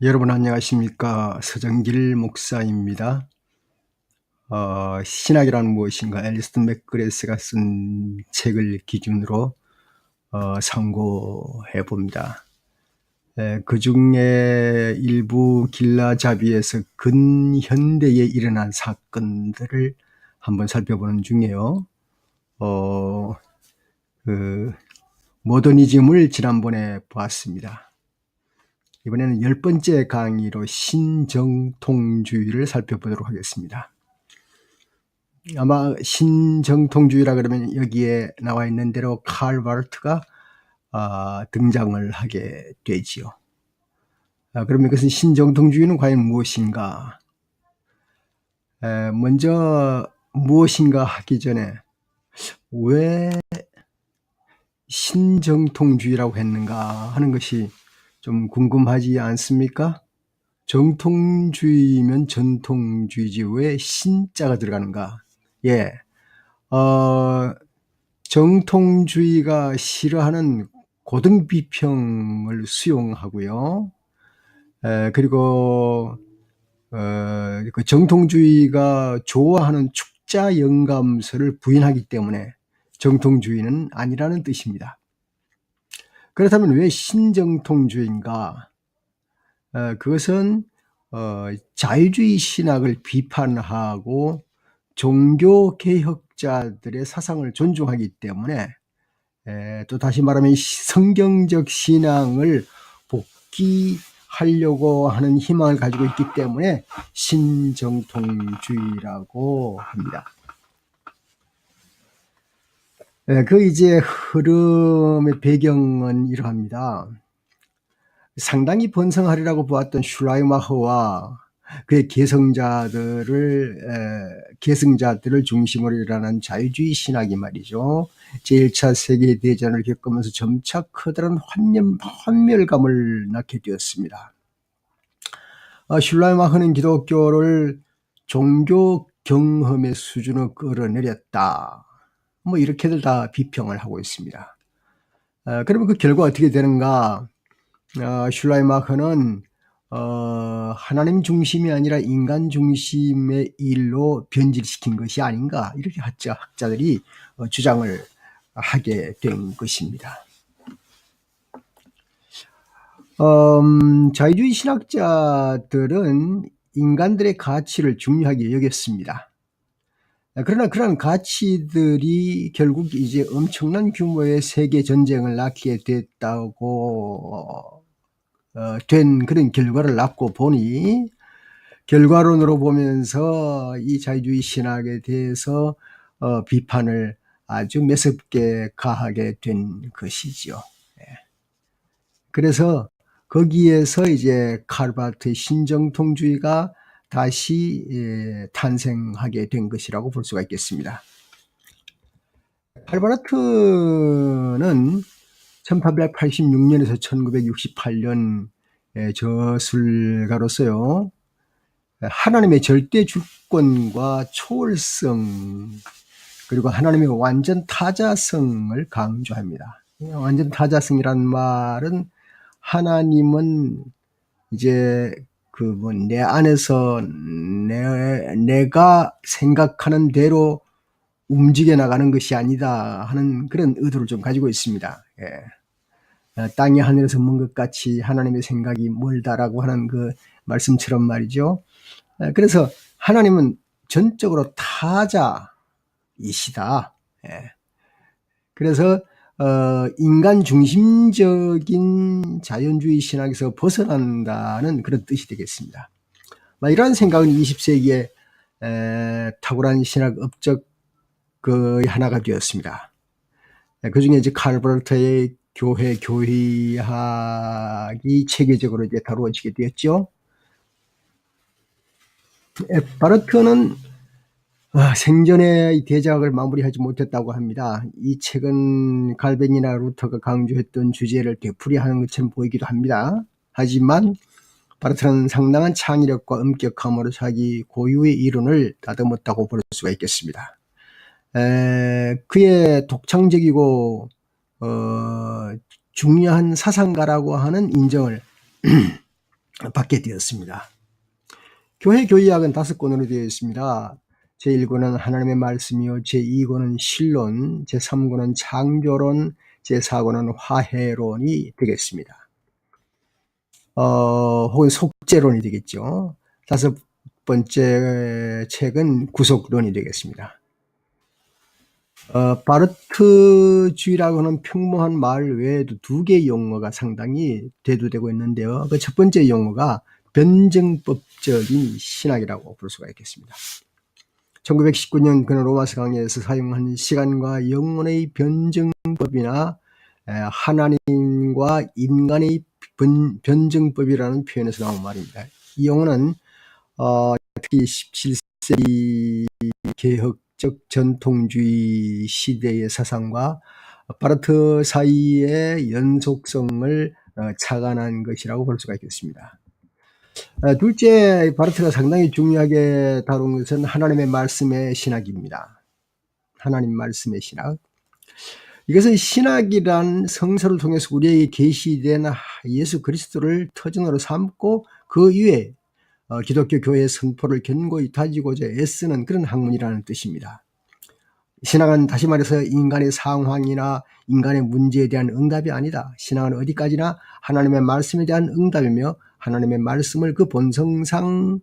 여러분 안녕하십니까? 서정길 목사입니다. 신학이란 무엇인가? 앨리스턴 맥그레스가 쓴 책을 기준으로 상고해 봅니다. 그 중에 일부 길라잡이에서 근현대에 일어난 사건들을 한번 살펴보는 중에요. 모더니즘을 지난번에 보았습니다. 이번에는 10번째 강의로 신정통주의를 살펴보도록 하겠습니다. 아마 신정통주의라 그러면 여기에 나와 있는 대로 칼 바르트가 등장을 하게 되지요. 그러면 이것은 신정통주의는 과연 무엇인가? 먼저 무엇인가 하기 전에 왜 신정통주의라고 했는가 하는 것이 좀 궁금하지 않습니까? 정통주의면 전통주의지 왜 신자가 들어가는가? 예, 정통주의가 싫어하는 고등비평을 수용하고요. 그리고 그 정통주의가 좋아하는 축자 영감서를 부인하기 때문에 정통주의는 아니라는 뜻입니다. 그렇다면 왜 신정통주의인가? 그것은 자유주의 신학을 비판하고 종교개혁자들의 사상을 존중하기 때문에, 또 다시 말하면 성경적 신앙을 복귀하려고 하는 희망을 가지고 있기 때문에 신정통주의라고 합니다. 그 이제 흐름의 배경은 이러합니다. 상당히 번성하리라고 보았던 슐라이마허와 그의 계승자들을 중심으로 일어난 자유주의 신학이 말이죠. 제1차 세계대전을 겪으면서 점차 커다란 환멸감을 낳게 되었습니다. 슐라이마허는 기독교를 종교 경험의 수준으로 끌어내렸다. 뭐 이렇게들 다 비평을 하고 있습니다. 그러면 그 결과 어떻게 되는가? 슐라이마허는 하나님 중심이 아니라 인간 중심의 일로 변질시킨 것이 아닌가 이렇게 학자들이 주장을 하게 된 것입니다. 자유주의 신학자들은 인간들의 가치를 중요하게 여겼습니다. 그러나 그런 가치들이 결국 이제 엄청난 규모의 세계 전쟁을 낳게 됐다고 된 그런 결과를 낳고 보니 결과론으로 보면서 이 자유주의 신학에 대해서 비판을 아주 매섭게 가하게 된 것이죠. 그래서 거기에서 이제 칼 바르트의 신정통주의가 다시 탄생하게 된 것이라고 볼 수가 있겠습니다. 칼 바르트는 1886년에서 1968년 저술가로서요. 하나님의 절대 주권과 초월성 그리고 하나님의 완전 타자성을 강조합니다. 완전 타자성이라는 말은 하나님은 이제 내 안에서 내가 생각하는 대로 움직여 나가는 것이 아니다 하는 그런 의도를 좀 가지고 있습니다. 땅이 하늘에서 먼 것 같이 하나님의 생각이 멀다라고 하는 그 말씀처럼 말이죠. 그래서 하나님은 전적으로 타자이시다. 그래서 인간 중심적인 자연주의 신학에서 벗어난다는 그런 뜻이 되겠습니다. 이러한 생각은 20세기에 탁월한 신학 업적 그 하나가 되었습니다. 그 중에 이제 칼 바르트의 교회학이 체계적으로 이제 다루어지게 되었죠. 바르트는 생전에 대작을 마무리하지 못했다고 합니다. 이 책은 갈벤이나 루터가 강조했던 주제를 되풀이하는 것처럼 보이기도 합니다. 하지만 바르트는 상당한 창의력과 엄격함으로 자기 고유의 이론을 다듬었다고 볼 수가 있겠습니다. 그의 독창적이고 중요한 사상가라고 하는 인정을 받게 되었습니다. 교회 교의학은 5권으로 되어 있습니다. 제1권은 하나님의 말씀이요, 제2권은 신론, 제3권은 창조론, 제4권은 화해론이 되겠습니다. 혹은 속죄론이 되겠죠. 5번째 책은 구속론이 되겠습니다. 바르트주의라고 하는 평범한 말 외에도 2개의 용어가 상당히 대두되고 있는데요. 그 첫 번째 용어가 변증법적인 신학이라고 볼 수가 있겠습니다. 1919년 그는 로마서 강의에서 사용한 시간과 영혼의 변증법이나 하나님과 인간의 변증법이라는 표현에서 나온 말입니다. 이 용어는 특히 17세기 개혁적 전통주의 시대의 사상과 바르트 사이의 연속성을 착안한 것이라고 볼 수가 있겠습니다. 둘째, 바르트가 상당히 중요하게 다룬 것은 하나님의 말씀의 신학입니다. 하나님 말씀의 신학. 이것은 신학이란 성서를 통해서 우리에게 계시된 예수 그리스도를 터전으로 삼고 그 위에 기독교 교회의 선포를 견고히 다지고자 애쓰는 그런 학문이라는 뜻입니다. 신학은 다시 말해서 인간의 상황이나 인간의 문제에 대한 응답이 아니다. 신학은 어디까지나 하나님의 말씀에 대한 응답이며 하나님의 말씀을 그 본성상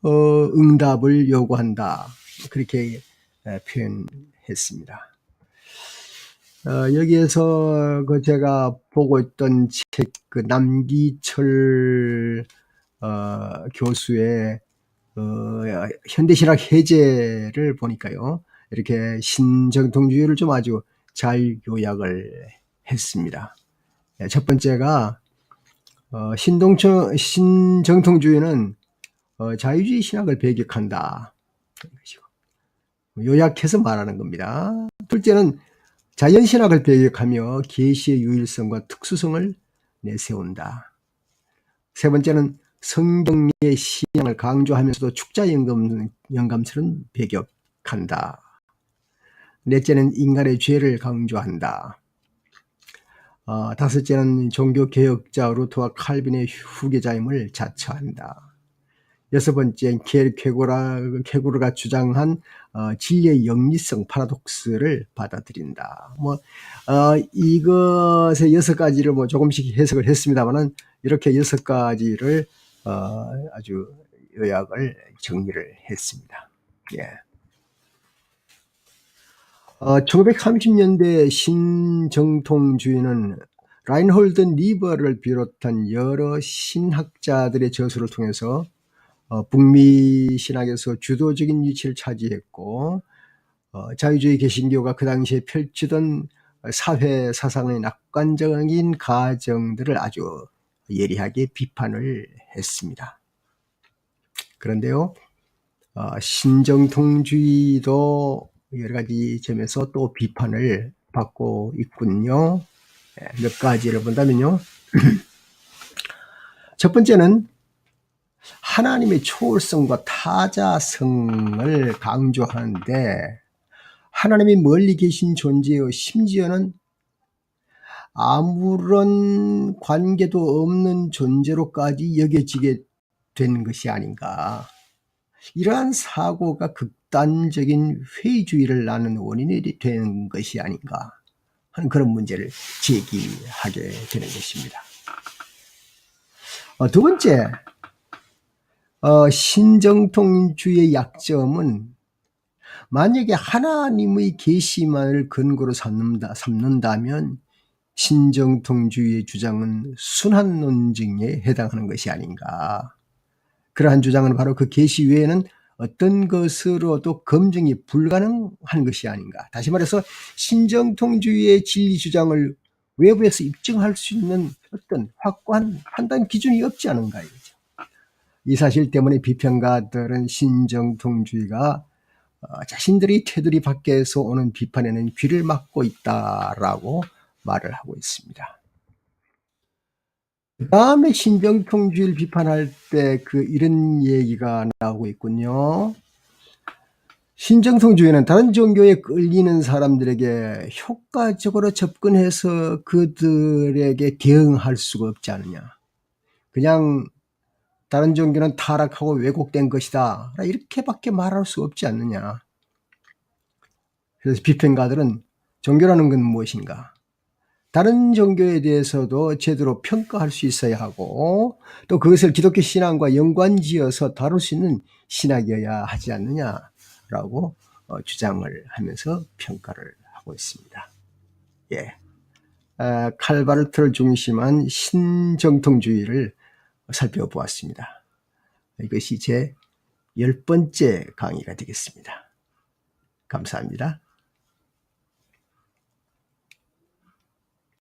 응답을 요구한다. 그렇게 표현했습니다. 여기에서 그 제가 보고 있던 책, 그 남기철 교수의 현대신학 해제를 보니까요, 이렇게 신정통주의를 좀 아주 잘 요약을 했습니다. 첫 번째가 신정통주의는 자유주의 신학을 배격한다. 요약해서 말하는 겁니다. 둘째는 자연신학을 배격하며 계시의 유일성과 특수성을 내세운다. 세 번째는 성경의 신앙을 강조하면서도 축자영감설은 배격한다. 넷째는 인간의 죄를 강조한다. 다섯째는 종교개혁자 루터와 칼빈의 후계자임을 자처한다. 여섯 번째는 케고르가 주장한 진리의 영리성 파라독스를 받아들인다. 이것의 6가지를 조금씩 해석을 했습니다만은 이렇게 6가지를 아주 요약을 정리를 했습니다. 예. 1930년대 신정통주의는 라인홀드 리버를 비롯한 여러 신학자들의 저서를 통해서 북미 신학에서 주도적인 위치를 차지했고, 자유주의 개신교가 그 당시에 펼치던 사회 사상의 낙관적인 가정들을 아주 예리하게 비판을 했습니다. 그런데요, 신정통주의도 여러 가지 점에서 또 비판을 받고 있군요. 몇 가지를 본다면요. 첫 번째는 하나님의 초월성과 타자성을 강조하는데, 하나님이 멀리 계신 존재요, 심지어는 아무런 관계도 없는 존재로까지 여겨지게 된 것이 아닌가. 이러한 사고가 극단적인 회의주의를 낳는 원인이 된 것이 아닌가 하는 그런 문제를 제기하게 되는 것입니다. 두 번째, 신정통주의의 약점은 만약에 하나님의 계시만을 근거로 삼는다면 신정통주의의 주장은 순환 논증에 해당하는 것이 아닌가. 그러한 주장은 바로 그 계시 외에는 어떤 것으로도 검증이 불가능한 것이 아닌가. 다시 말해서 신정통주의의 진리 주장을 외부에서 입증할 수 있는 어떤 확고한 판단 기준이 없지 않은가 이거죠. 이 사실 때문에 비평가들은 신정통주의가 자신들의 테두리 밖에서 오는 비판에는 귀를 막고 있다라고 말을 하고 있습니다. 그 다음에 신정통주의를 비판할 때 이런 얘기가 나오고 있군요. 신정통주의는 다른 종교에 끌리는 사람들에게 효과적으로 접근해서 그들에게 대응할 수가 없지 않느냐. 그냥 다른 종교는 타락하고 왜곡된 것이다. 이렇게밖에 말할 수 없지 않느냐. 그래서 비평가들은 종교라는 건 무엇인가? 다른 종교에 대해서도 제대로 평가할 수 있어야 하고 또 그것을 기독교 신앙과 연관지어서 다룰 수 있는 신학이어야 하지 않느냐라고 주장을 하면서 평가를 하고 있습니다. 예. 칼바르트를 중심한 신정통주의를 살펴보았습니다. 이것이 제 10번째 강의가 되겠습니다. 감사합니다.